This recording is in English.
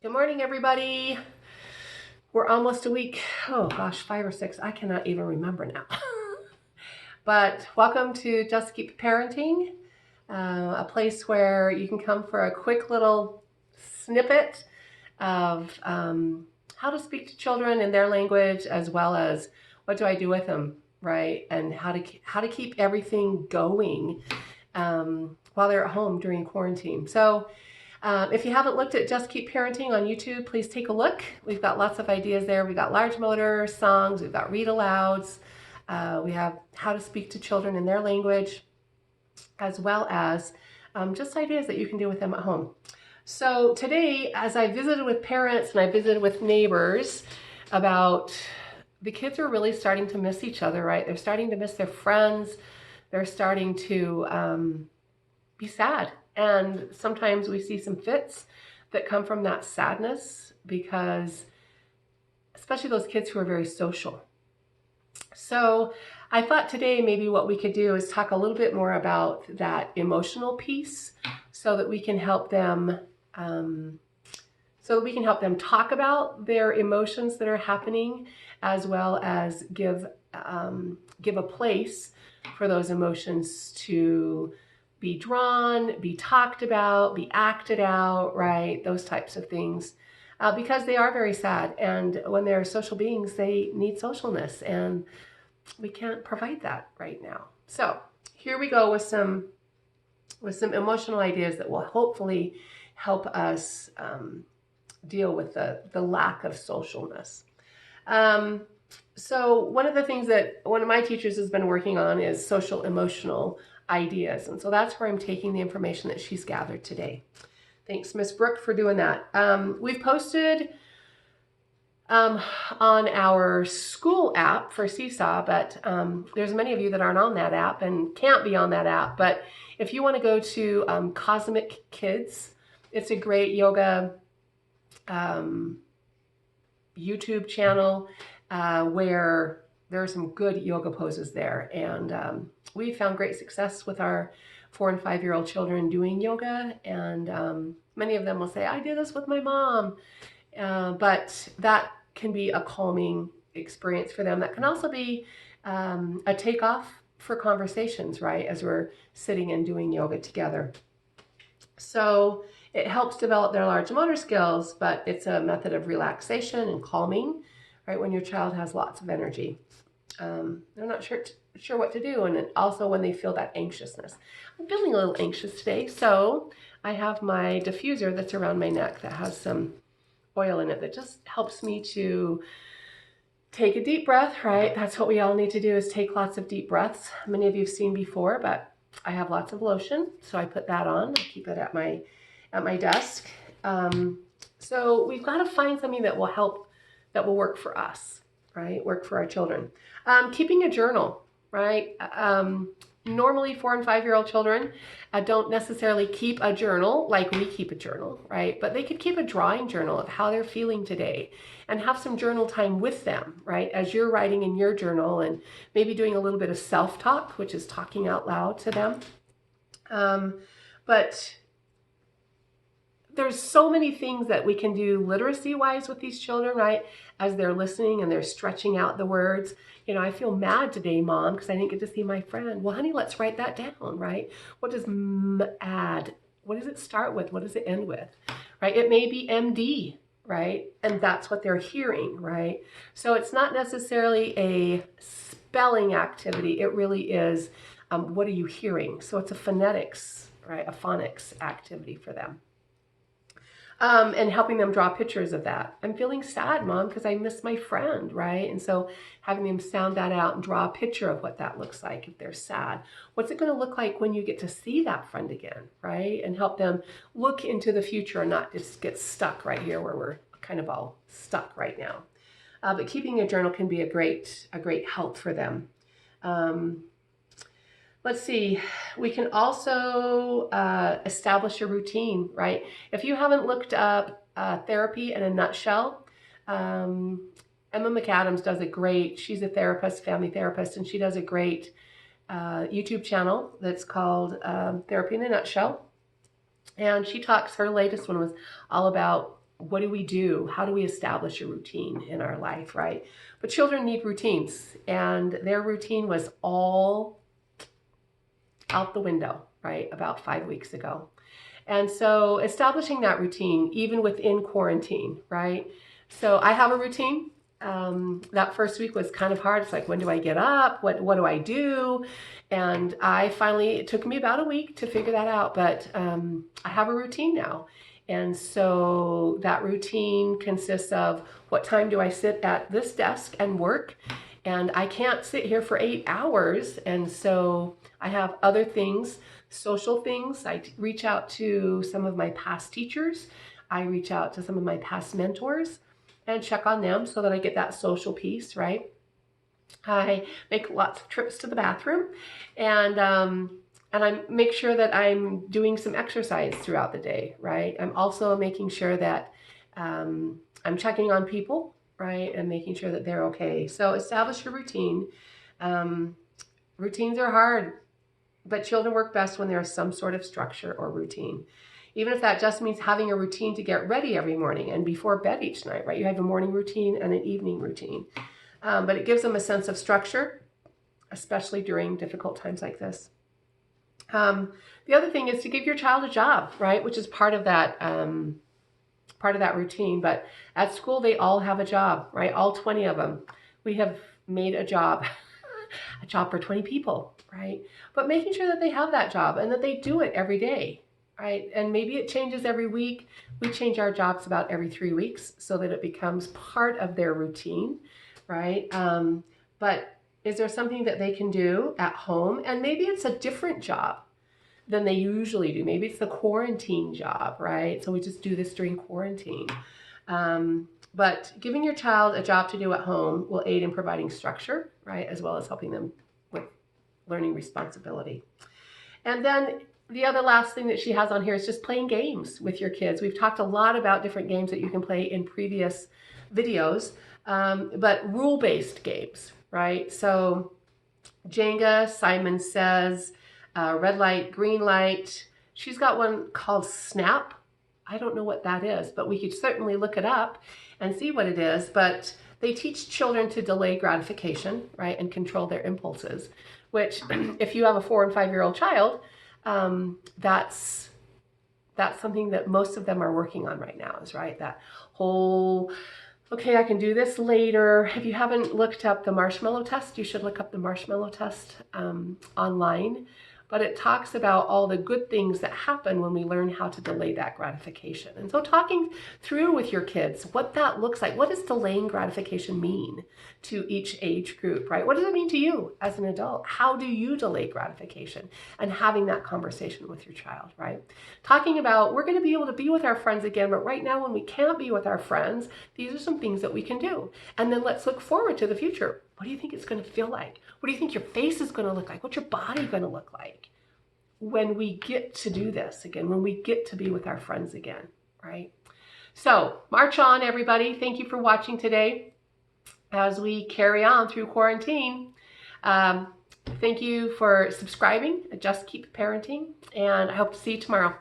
Good morning, everybody. We're almost a week. Oh gosh, 5 or 6. I cannot even remember now. But welcome to Just Keep Parenting, a place where you can come for a quick little snippet of how to speak to children in their language, as well as what do I do with them, right? And how to keep everything going while they're at home during quarantine. So if you haven't looked at Just Keep Parenting on YouTube, please take a look. We've got lots of ideas there. We've got large motor songs, we've got read alouds, we have how to speak to children in their language, as well as just ideas that you can do with them at home. So today, as I visited with parents and I visited with neighbors about the kids are really starting to miss each other, right? They're starting to miss their friends. They're starting to be sad. And sometimes we see some fits that come from that sadness because, especially those kids who are very social. So I thought today maybe what we could do is talk a little bit more about that emotional piece so that we can help them talk about their emotions that are happening, as well as give a place for those emotions to be drawn, be talked about, be acted out, right? Those types of things. Because they are very sad, and when they're social beings, they need socialness, and we can't provide that right now. So here we go with some emotional ideas that will hopefully help us deal with the lack of socialness. So one of the things that one of my teachers has been working on is social emotional ideas. And so that's where I'm taking the information that she's gathered today. Thanks, Miss Brooke, for doing that. We've posted on our school app for Seesaw, but there's many of you that aren't on that app and can't be on that app. But if you want to go to Cosmic Kids, it's a great yoga YouTube channel where there are some good yoga poses there. And we found great success with our 4 and 5-year-old children doing yoga. And many of them will say, I do this with my mom. But that can be a calming experience for them. That can also be a takeoff for conversations, right? As we're sitting and doing yoga together. So it helps develop their large motor skills, but it's a method of relaxation and calming, right? When your child has lots of energy. They're not sure what to do, and also when they feel that anxiousness. I'm feeling a little anxious today, so I have my diffuser that's around my neck that has some oil in it that just helps me to take a deep breath, right? That's what we all need to do, is take lots of deep breaths. Many of you have seen before, but I have lots of lotion, so I put that on. I keep it at my desk. So we've got to find something that will help, that will work for us, right? Work for our children. Keeping a journal, right? Normally 4 and 5-year-old children don't necessarily keep a journal like we keep a journal, right? But they could keep a drawing journal of how they're feeling today and have some journal time with them, right? As you're writing in your journal and maybe doing a little bit of self-talk, which is talking out loud to them. But there's so many things that we can do literacy-wise with these children, right? As they're listening and they're stretching out the words. You know, I feel mad today, Mom, because I didn't get to see my friend. Well, honey, let's write that down, right? What does add? What does it start with? What does it end with, right? It may be MD, right? And that's what they're hearing, right? So it's not necessarily a spelling activity. It really is, what are you hearing? So it's a phonetics, right? A phonics activity for them. And helping them draw pictures of that. I'm feeling sad, Mom, because I miss my friend, right? And so having them sound that out and draw a picture of what that looks like if they're sad. What's it going to look like when you get to see that friend again, right? And help them look into the future and not just get stuck right here where we're kind of all stuck right now. But keeping a journal can be a great help for them. Let's see, we can also establish a routine, right? If you haven't looked up therapy in a nutshell, Emma McAdams does a great, she's a therapist, family therapist, and she does a great YouTube channel that's called Therapy in a Nutshell. And she talks, her latest one was all about what do we do? How do we establish a routine in our life, right? But children need routines, and their routine was all out the window, right, about 5 weeks ago. And so establishing that routine, even within quarantine, right? So I have a routine. That first week was kind of hard. It's like, when do I get up? What do I do? And it took me about a week to figure that out, but I have a routine now. And so that routine consists of, what time do I sit at this desk and work? And I can't sit here for 8 hours. And so I have other things, social things. I reach out to some of my past teachers. I reach out to some of my past mentors and check on them so that I get that social piece, right? I make lots of trips to the bathroom, and I make sure that I'm doing some exercise throughout the day, right? I'm also making sure that I'm checking on people, right? And making sure that they're okay. So establish your routine. Routines are hard, but children work best when there's some sort of structure or routine. Even if that just means having a routine to get ready every morning and before bed each night, right? You have a morning routine and an evening routine. But it gives them a sense of structure, especially during difficult times like this. The other thing is to give your child a job, right? Which is part of that routine. But at school, they all have a job, right? All 20 of them. We have made a job for 20 people, right? But making sure that they have that job and that they do it every day, right? And maybe it changes every week. We change our jobs about every 3 weeks so that it becomes part of their routine, right? But is there something that they can do at home? And maybe it's a different job than they usually do. Maybe it's the quarantine job, right? So we just do this during quarantine. But giving your child a job to do at home will aid in providing structure, right? As well as helping them with learning responsibility. And then the other last thing that she has on here is just playing games with your kids. We've talked a lot about different games that you can play in previous videos, but rule-based games, right? So Jenga, Simon Says, red light, green light. She's got one called Snap. I don't know what that is, but we could certainly look it up and see what it is. But they teach children to delay gratification, right, and control their impulses, which if you have a 4 and 5 year old child, that's something that most of them are working on right now, is right, that whole, okay, I can do this later. If you haven't looked up the marshmallow test, you should look up the marshmallow test online. But it talks about all the good things that happen when we learn how to delay that gratification. And so talking through with your kids what that looks like. What does delaying gratification mean to each age group, right? What does it mean to you as an adult? How do you delay gratification? And having that conversation with your child, right? Talking about, we're going to be able to be with our friends again, but right now when we can't be with our friends, these are some things that we can do. And then let's look forward to the future. What do you think it's going to feel like? What do you think your face is going to look like? What's your body going to look like when we get to do this again, when we get to be with our friends again, right? So march on, everybody. Thank you for watching today as we carry on through quarantine. Thank you for subscribing at Just Keep Parenting, and I hope to see you tomorrow.